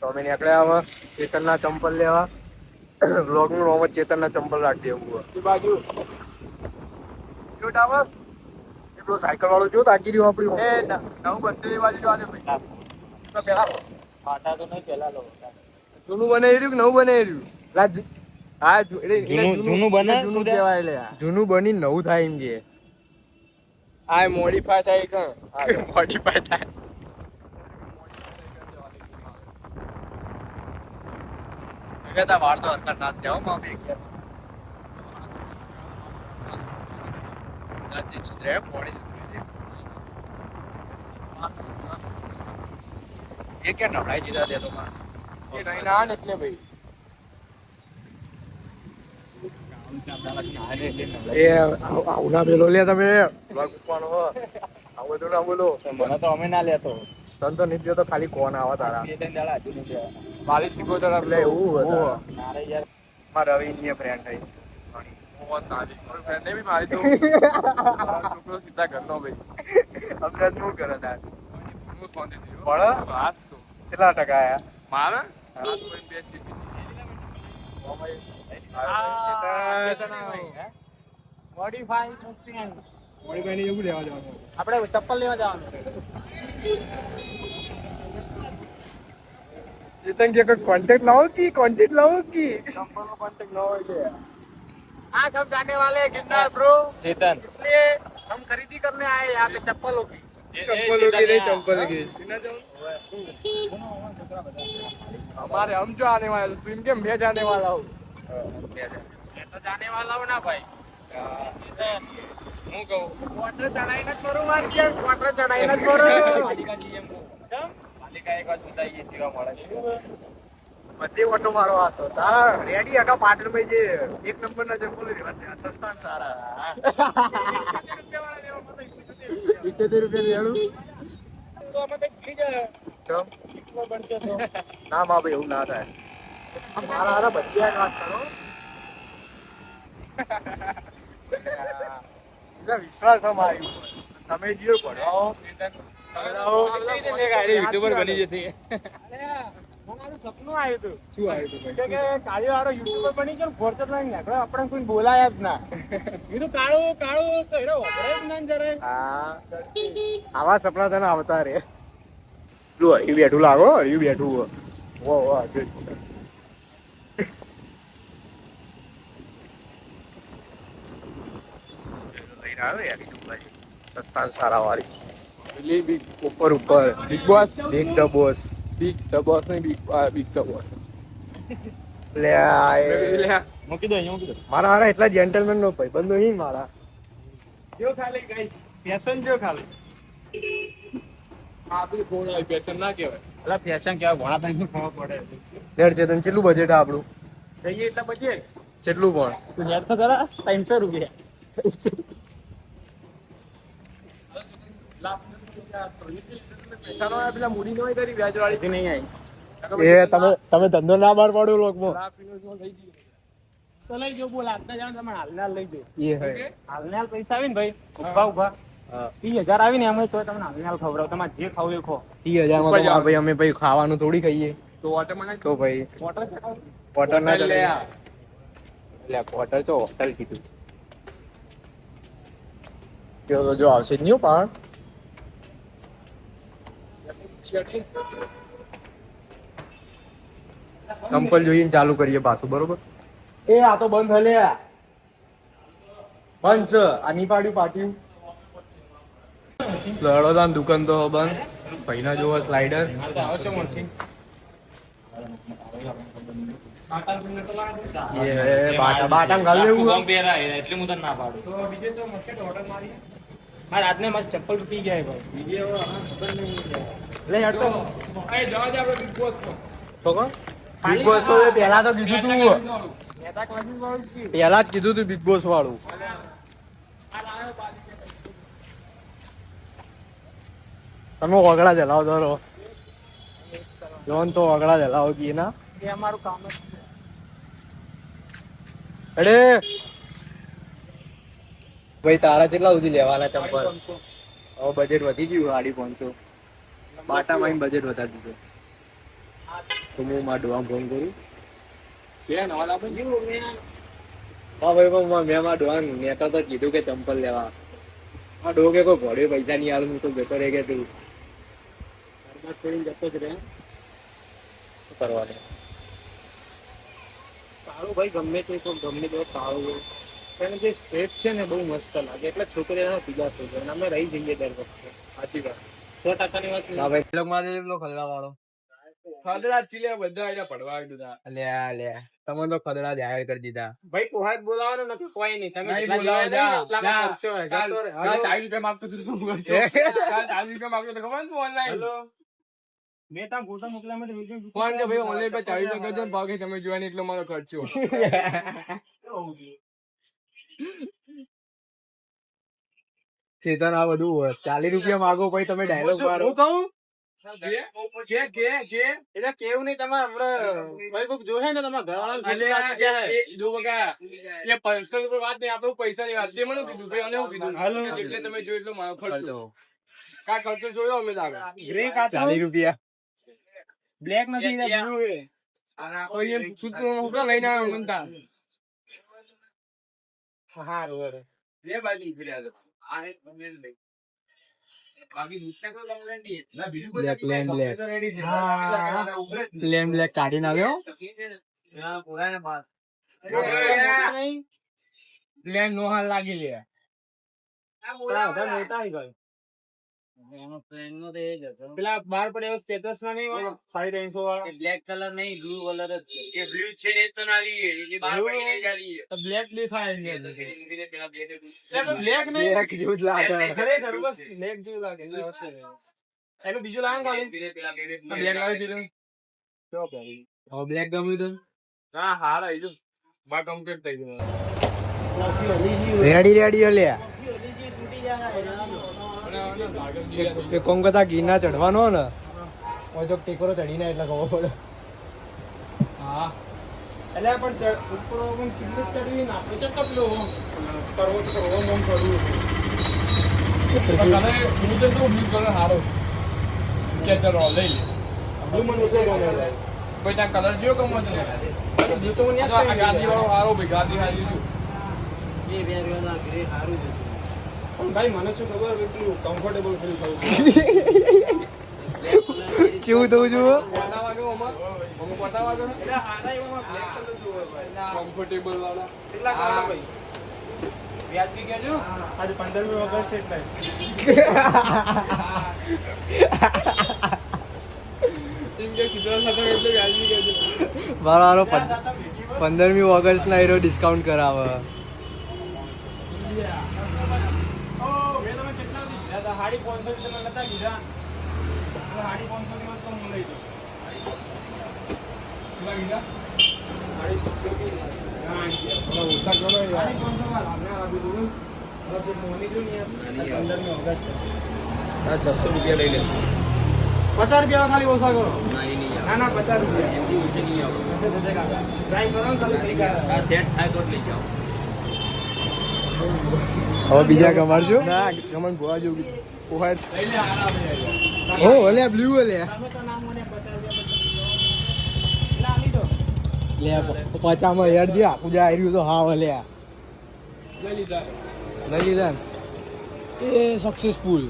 તો અમે નીકળ્યા હવે ચેતનના ચંપલ લેવા. બ્લોગ નું નામ જ ચેતનના ચંપલ રાખી દેવું એ બાજુ ટાવર એટલો સાયકલ વાળો જો તાકી રહ્યો આપડી એ નવું બનતું એ બાજુ જોવા દે પેલા ફાટા તો નહીં પેલા લો જૂનું બનાવી રહ્યું કે નવું બનાવી રહ્યું હા જૂનું બને જૂનું કહેવાય લે જૂનું બની નવું થાય એમ કે આ મોડીફાય થાય કે મોડીફાય થાય કહેતા વાર તો અંતર ના જાવ માં બે નજીક સુધરે મોડી એ કે નવડાઈ દીધા દે તો માં એ નહીં ના એટલે ભાઈ એ આવું પેલો લે તમે મૂકવાનો આવું બધું ના બોલો મને તો અમે ના લેતો તન તો નહીં તો ખાલી કોણ આવે તારા મારી શીખો તો એટલે એવું મારે યાર મારા રવિ ની ફ્રેન્ડ થઈ ફ્રેન્ડ બી મારી તો છોકરો સીધા ઘરનો ભાઈ અમને શું કરે તાર પણ કેટલા ટકા આયા મારે આપણે ચપ્પલ લેવા જવાનું चेतन के अगर कांटेक्ट लाओ की चंपल का कांटेक्ट ना हो क्या आज हम जाने वाले हैं गिरनार ब्रो चेतन इसलिए हम खरीदी करने आए हैं यहाँ पे चप्पलों की नहीं चंपल की हमारे हम जो आने वाले तुम के मैं जाने वाला हूँ मैं तो जाने वाला हूँ ना भाई હું કહું ક્વાર્ટર ચડાઈને જ કરું માર કે ક્વાર્ટર ચડાઈને જ કરું પાલિકા જીએમ પાલિકા એક વાર સુધાઈ જીવા મળે બધી ઓટો મારો હતો તારા રેડી આખા પાટણ માં જે એક નંબર ના જંગલો રહેવા સસ્તા ને સારા 78 રૂપિયા લેણું તો અમે તો ભૂલી જાય ચમ બનશે તો ના માં ભાઈ એવું ના થાય મારા હારા બધી વાત કરો વિશ્વાસ અમારી તમે જીઓ ભણાવો યુટ્યુબર બની જશે સપનું આવ્યું હતું શું આવ્યું હતું કે કાળીઓ વાળો યુટ્યુબર બની ગયો ફોર્ચર લઈને નીકળો આપણે કોઈ બોલાયા જ ના કીધું કાળું કઈરો વપરાય જ ના જરે હા આવા સપના તને આવતા રે લો એ બેઠું લાગો એ બેઠું વો સસ્તાન સારા વાળી ઉપર બિગ બોસ નહીં બિગ ધ બોસ લે મૂકી દો મારા હારા એટલા જેન્ટલમેન નો ભાઈ બંધો નહીં મારા જો ખાલી ગઈ ફેશન જો ખાલી આ બી કોણ આવી ફેશન ના કહેવાય અલા ફેશન કહેવાય ભણા તને ખબર પડે યાર ચેતન કેટલું બજેટ આપણું જઈએ એટલા બજેટ કેટલું પણ તું યાર તો કરા 300 રૂપિયા તમે ધંધો ના બાર પાડો લોકમાં તો લઈ જો બોલ આજના જાવ તમે હાલનાલ લઈ જો હાલનાલ પૈસા આવી ને ભાઈ ઉભા 30,000 આવી ને અમે તો તમને હાલનાલ ખવડાવ તમારે જે ખાવું એ ખો 30,000 માં તો ભાઈ અમે ભાઈ ખાવાનું થોડી ખાઈએ તો વોટર મને તો ભાઈ વોટર ના લે વોટર તો હોટલ કીધું તો જો આવશે જ નહીં પણ ચંપલ જોઈને ચાલુ કરીએ પાછું બરોબર એ આ તો બંધ હલે બંધ છે આની પાટ્યું લડોદાન દુકાન તો બંધ ભાઈના જોવા સ્લાઇડર આવશે મળશે બાટા ગાલ લેવું એટલે હું તને ના પાડું તો બીજે તો મસ્ત ઓર્ડર મારી મારે આજને મારા ચપ્પલ તૂટી ગયા ભાઈ લે હટતો એ જવા દે આપણે બિગ બોસ તો છોકરો બિગ બોસ તો પહેલા તો કીધું તું નેતા ક્લાસીસ વાળું છે પહેલા જ કીધું તું બિગ બોસ વાળું તમે ઓગળા જલાવ દરો જોન તો ઓગળા જલાવ કી ના એ અમારું કામ જ છે અરે ભાઈ તારા કેટલા સુધી લેવાના ચંપલ હવે બજેટ વધી ગયું 550 બાટામાં બજેટ વધારી દીધું તો હું મારા ડોહા ફોન કરું. કે નવા લાવે ને હા ભાઈ પણ મેં મારા ડોહા નેતા તો કીધું કે ચંપલ લેવા. આ ડોહ કે કોઈ ભોળે પૈસા નહીં આલું હું તો જતો રહે કે તું ઘરમાં છોડીને જતો જ રહે. શું કરવાનું. કાળું ભાઈ ગમે તે તો ગમે તે કાળું હોય એને જે શેપ છે ને બહુ મસ્ત લાગે એટલે છોકરીઓના પીલા થઈ જાય અને અમે રહી જઈએ દર વખતે. સાચી વાત. 100%ની વાત હા ભાઈ બ્લોગમાં પેલો ખદડા વાળો ખદડા ચીલે બધા આયા પડવા આવી દીધા. લે તમે તો ખદડા જાહેર કરી દીધા. ભાઈ પોહાય બોલાવાનો નથી કોઈ નહીં તમે નહીં જેટલા બોલાવો, લેવા જા, જાય ને એટલામાં જા. ખર્ચો હોય. કાલ જતો રહે. કાલ હલો. 40 રૂપિયા માંગતો હતો તું કરતો. કાલ 40 રૂપિયા માંગતો હતો ખબર ને તું online? હલો. મેં તારા ફોટા મોકલ્યા મને વિડીયો ફોન કે ભાઈ online પર 40 રૂપિયા કરજો ને ભાગે તમે જોવાની એટલો મારો ખર્ચો. ચેતન આ બધું 40 રૂપિયા માંગો પછી તમે ડાયલોગ મારો. હું કહું કે એટલે કેવું નહીં તમારે હમણાં ભાઈ કોક જોહે ને તમારા ઘરવાળાને અલે ખોટું લાગી જાય. એ જો બકા એ પર્સનલ ઉપર વાત નહીં આપણે પૈસાની વાત તે મને કીધું ભાઈ અને હું કીધું હાલો. કે જેટલે તમે જોઈ એટલો મારો ખર્ચો કા ખર્ચો જોયો અમે તારે ગ્રે કાચો 40 રૂપિયા બ્લેક નથી એટલે blue છે. તો એ સૂત્રો મોકલા લઈને આવ્યો મનતા હારું હારું. બ્લેક પ્લેન બ્લેક કાઢીને આવ્યો. પ્લેન નો હાલ લાગી લે આ બધા મોટા આવી ગયો. પેલા બાર પડે એવો સ્ટેટસ ના નહીં હોય 350 વાળા બ્લેક કલર નહીં બ્લુ કલર જ છે એ બ્લુ છે ને તો ના લઈએ એ બહાર પડી નહીં જાલી તો બ્લેક દેખાય છે. પેલા બે એટલે બ્લેક નહીં બ્લેક જેવું જ લાગે. ખરેખર બસ બ્લેક જેવું લાગે એટલે હશે. એનું બીજું લાગે ને ખાલી પેલા બે બ્લેક લાવી દીધું કેવો પહેરી? હવે બ્લેક ગમ્યું તને? હા હારા એ જો બા કમ્પ્લીટ થઈ ગયું રેડી હલે એ કોમ કરતા ગીરના ચડવાનો ને હોય તો ટેકરો ચડીને એટલે ખબર પડે. હા એટલે પણ ઉપર પણ સીધું જ ચડવી ને આપણે તો કપલો કરવો તો કરવો મમ ચડવું. હું તો બ્લુ કલર હારો કે ચલો લઈ લે બ્લુ મને ઓછો ગમે છે. ભાઈ ત્યાં કલર જેવો ગમો છે બ્લુ તો મને આ યાદ ગાદી વાળો હારો ભાઈ ગાદી હારી જો બે બે વાળા ગ્રે સારું છે પણ ભાઈ મને શું ખબર એટલું કમ્ફર્ટેબલ ફીલ થયું કેવું થવું જુઓ. પટા વાગે ઓમાં પટા વાગે એટલે હારા એવામાં બ્લેક કલર જોવે ભાઈ. કમ્ફર્ટેબલ વાળા કેટલા કાઢો ભાઈ વ્યાજ બી કહેજો આજે 15મી ઓગસ્ટ એટલે એમ કે સીધા સાથે એટલે ગાડી ગયો મારો 15મી ઓગસ્ટ ના હીરો ડિસ્કાઉન્ટ કરાવે. ઓ મેં તમે કેટલા દી લીધા હતા? 550 ની તમે નતા લીધા? 550 ની વાત તો હું લઈ દઉં. કેટલા કીધા 650 ની ના ઓછા કરો યાર 550 વાળા મેં આપી દઉં. બસ એક મોની જો ને યાર 15મી ઓગસ્ટ 600 રૂપિયા લઈ લે 50 રૂપિયા ખાલી ઓછા કરો. ના એ નહીં ના ના 50 રૂપિયા એમથી ઊંચે નહીં આવો ટ્રાય કરો ને તમે તરીકે આ સેટ થાય તો જ લઈ જાઓ હવે બીજા કમાડશું. ના ગમન ગોવા જેવું પોહાય લઈ લે આરામ ઓ અલે બ્લુ અલે તમે તો નામ મને 50 રૂપિયા એટલે આલી દો. લે પચામાં યાર જે આખું જે આવ્યું તો હા અલે લઈ લીધા લઈ લીધા ને એ સક્સેસફુલ.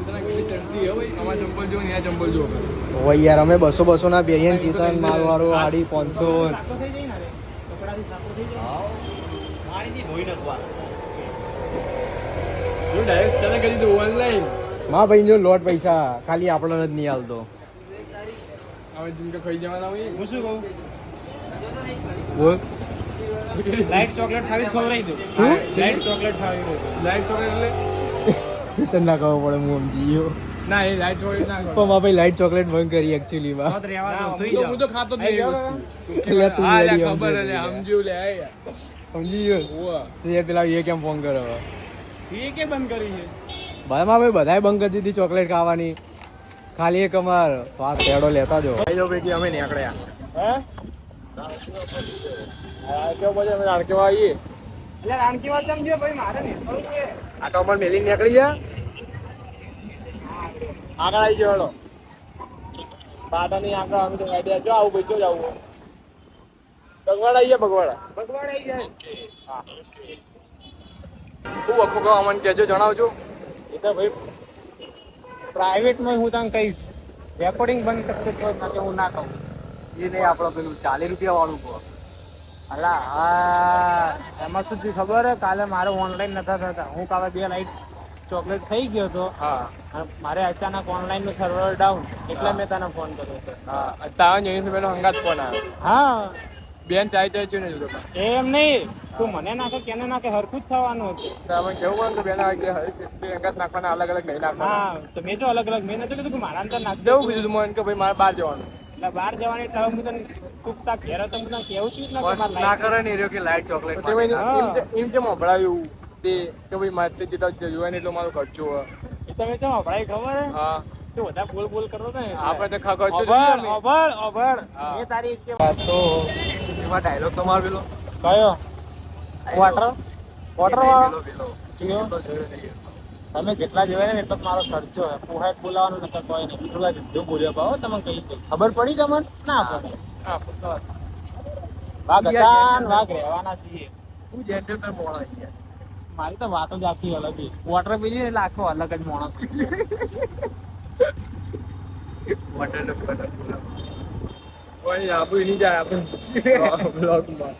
તને કેટલી ચડતી હે ભાઈ આમાં ચંપલ જો ને આ ચંપલ જો હવે યાર અમે 200 ના પહેરીએ ને ચેતન માલ વાળો 550. સાકો થઈ જાય ને રે કપડાથી સાકો થઈ જાય. પાણીથી ધોઈ નાખવા જો ડાયરેક્ટ તને કરી દઉં ઓનલાઈન માં ભાઈ જો લોટ પૈસા ખાલી આપણને જ નહીં હાલતો. હવે જીમ કે ખાઈ જવાના હોય હું શું કહું બોલ લાઈટ ચોકલેટ ખાવી જ ખવડાવી દો. શું? લાઈટ ચોકલેટ ખાવી દો. લાઈટ ચોકલેટ એટલે તને ના ખબર પડે હું સમજી ગયો ના એ લાઈટ ચોકલેટ ના પણ ખાવ માં ભાઈ લાઈટ ચોકલેટ બંધ કરી એકચ્યુઅલી માં. મત રહેવા દો, સુઈ તો જાઓ. હું તો ખાતો જ નહીં એ વસ્તુ એટલે તું હા લે ready ખબર સમજી લે લે. સમજ્યું લે આ યાર સમજી ગયો ઓવા તો યાર પેલા એ કેમ ફોન કર્યો હવે? એ કે બંધ કરી છે ભાઈ માં ભાઈ બધાએ બંધ કરી દીધી ચોકલેટ ખાવાની. ખાલી એક અમાર વાત પેડો લેતા જો ભાઈ જો પૈકી અમે નીકળ્યા. હે આ કેવો મજા અમે આડકેવા આવીએ એટલે રાણકી વાત સમજ્યો ભાઈ મારે નહીં ખબર છે. આ તો અમાર મેલી નીકળી જા. આગળ આવી ગયો બાટાની આગળ અમે તો આઈડિયા જો આવું ભાઈ જો જવું બગવાડા આવી ગયા બગવાડા શું વખો કહો અમને કહેજો જણાવજો એ તો ભાઈ પ્રાઇવેટમાં હું તને કહીશ રેકોર્ડિંગ બંધ કરશે તો ના કે હું ના કહું એ નહીં આપણો પેલું 40 રૂપિયા વાળું કહો. અલા હા એમાં શું થયું ખબર હે કાલે મારે ઓનલાઈન નતા થતા હું કાલે 2 લાઈટ ચોકલેટ ખાઈ ગયો હતો હા અને મારે અચાનક ઓનલાઈન નું સર્વર ડાઉન એટલે મેં તને ફોન કર્યો હતો હા તારા જઈને હંગાત ફોન આવ્યો હા બેન ચાય છે ને જોતો એમ નહીં તું મને નાખે કેને નાખે હરખું જ થવાનું હતું તમે કેવું કે બેન આવે કે હંગાત નાખવાના અલગ અલગ નહીં નાખવાના હા તો મેં જો અલગ અલગ મેં નતું કીધું કે મારા અંદર નાખ જેવું કીધું તું મને કે ભાઈ મારે બહાર જવાનું એટલે બહાર જવાની એટલે હું તને કુકતા ઘેર હતો હું તને કેવું છું જ ને કે મારે ના લાઈટ કરે ને એ રહ્યો કે લાઈટ ચોકલેટ તો તે ભાઈ એમ છે મોભળાયું તે કે ભાઈ મારે તે જેટલો જોવાય ને એટલો મારો ખર્ચો હોય એ તમે ચો હભળાઈ ખબર હે હા તું વધારે બોલ કરતો ને આપણે તો ખર્ચો અભળ અભળ અભળ હા. મેં તારી એક વાત તો એમાં ડાયલોગ તો માર પેલો કયો વોટર વોટર વાળો પેલો જીઓ તમે જેટલા જોયા ને એટલો જ મારો ખર્ચો હે પોહાય બોલાવાનું નકર કોઈ નહીં બીજું આ જો બોલ્યો પાવો તમને કહી દઉં ખબર પડી તમને ના પડે હા પુત્ર વાઘ હતા ને વાઘ રહેવાના છીએ હું જેન્ટલમેન મોણા યાર. મારી તો વાતો જ આખી અલગ છે વોટર પીજી એટલે આખો અલગ જ માણસ વોટરનો કલર કોઈ આપણું નહીં જાય આપણે બ્લોગમાં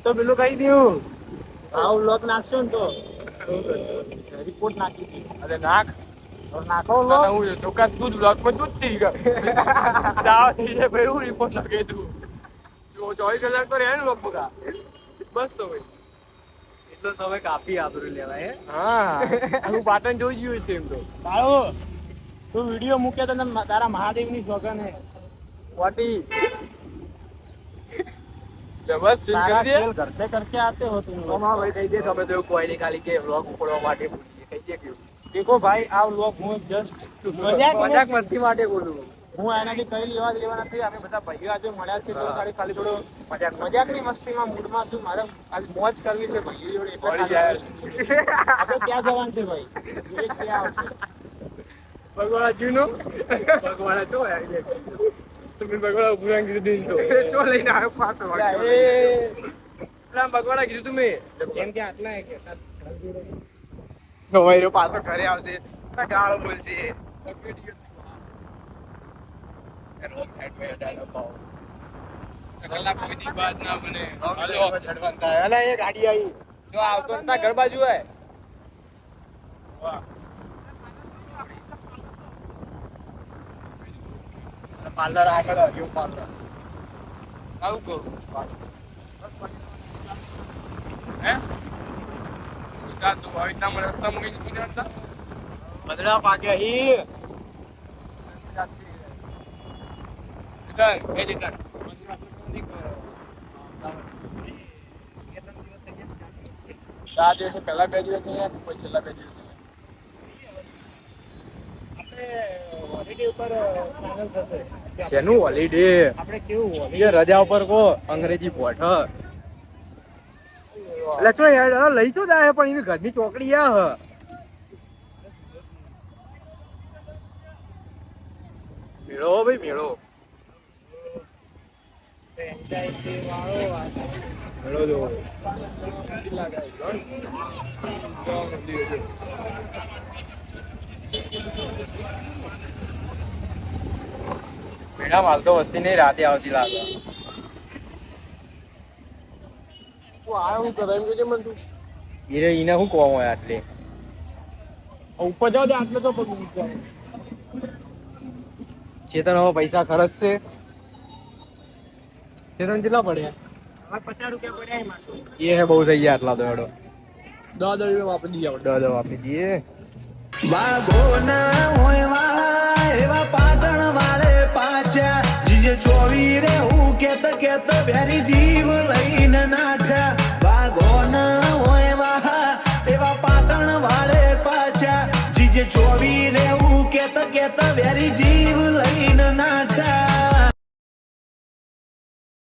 તો પેલું કહી દઉં આવું લોક નાખશો ને તો રિપોર્ટ નાખી દીધી અરે નાખ તો નાખો ના લોક હું દુકાન દૂધ બ્લોગમાં દૂધ થઈ ગયો ચાવ થઈ જાય ભાઈ હું રિપોર્ટ નાખે તું 24 કલાક તો રહે ને લોક બગા બસ તો ભાઈ એટલો સમય કાપી આબરૂ લેવાય હે હા હું પાટણ જોઈ ગયું છે એમ તો બાળો તું વિડીયો મૂકે તો તને તારા મહાદેવની સોગન હે વાટી બસ સીન સારા કરી દે ખેલ ઘર સે કરકે આતે હો તુમ લોગ ઓમાં ભાઈ કહી દે તમે તો એવું કોઈ નહીં ખાલી કે વ્લોગ ઉપડવા માટે બોલીએ કહી દે કેવું દેખો ભાઈ આ લોગ હું જસ્ટ મજાક મસ્તી માટે બોલું હું એનાથી કઈ લેવા દેવા નથી અમે બધા ભાઈઓ આજે મળ્યા છે તો ખાલી થોડો મજાકની મસ્તીમાં મૂડમાં છું મારે આજ મોજ કરવી છે ભાઈઓ જોડે એટલે મળી ખાલી જાય. આપણે ક્યાં જવાનું છે ભાઈ એ ક્યાં આવશે ભગવાન જીનો ભગવાન ચો આવી તમે ભગવાન ઉભું કીધું દિન તો ચો લઈને આવ્યો પાતો એ રામ ભગવાન કીધું તમે કેમ કે આટલા હે કે નવાઈરો પાછો ઘરે આવશે ગાળો બોલશે રોંગ સાઈડ પર ડાયલોગ પાવ કલાક કોઈ દી બાદ ના બને હાલો ચડવાનતા અલા એ ગાડી આવી જો આવતો ના ઘર બાજુ હે પાર્લર આગળ આવ્યું પાર્લર આવું કહું હે તું તું આવી ના મને રસ્તા મૂકી દીધી હતા બદડા પાક્યા હી દુકાન એ દુકાન 4 દિવસ પહેલા 2 દિવસ અહીંયા પછી છેલ્લા 2 દિવસ હોલિડે ઉપર ફાઇનલ થશે શેનું હોલિડે આપણે કેવું એ હોલિડે રજા ઉપર કો અંગ્રેજી પોઠ એટલે ચો યાર લઈ ચો જાય પણ એની ઘરની ચોકડી આ હ મેળો ભાઈ મેળો એન્જાય વાળો મેળો જો મેળા માલ તો વસ્તી નહીં રાતે આવતી લાગે હું કરે એમ કે મન તું એને શું કોમ હોય આટલે ઉપર જાવ દે આટલે તો પગ ચેતન હવે પૈસા ખર્ચશે ચેતન કેટલા પડ્યા હવે 50 રૂપિયા પડ્યા માસો એ હે બહુ થઈ ગયા આટલા તો હેડો 10 રૂપિયા વાપરી દઈએ આપણે દો આપી દઈએ વાઘોના હોય વાળા એવા પાટણ વાળે પાછા જીજે ચોવી રે હું કેત વેરી જીવ લઈને નાઠા વાઘોના હોય વાળા એવા પાટણ વાળે પાછા જીજે ચોવી રે હું કેત વેરી જીવ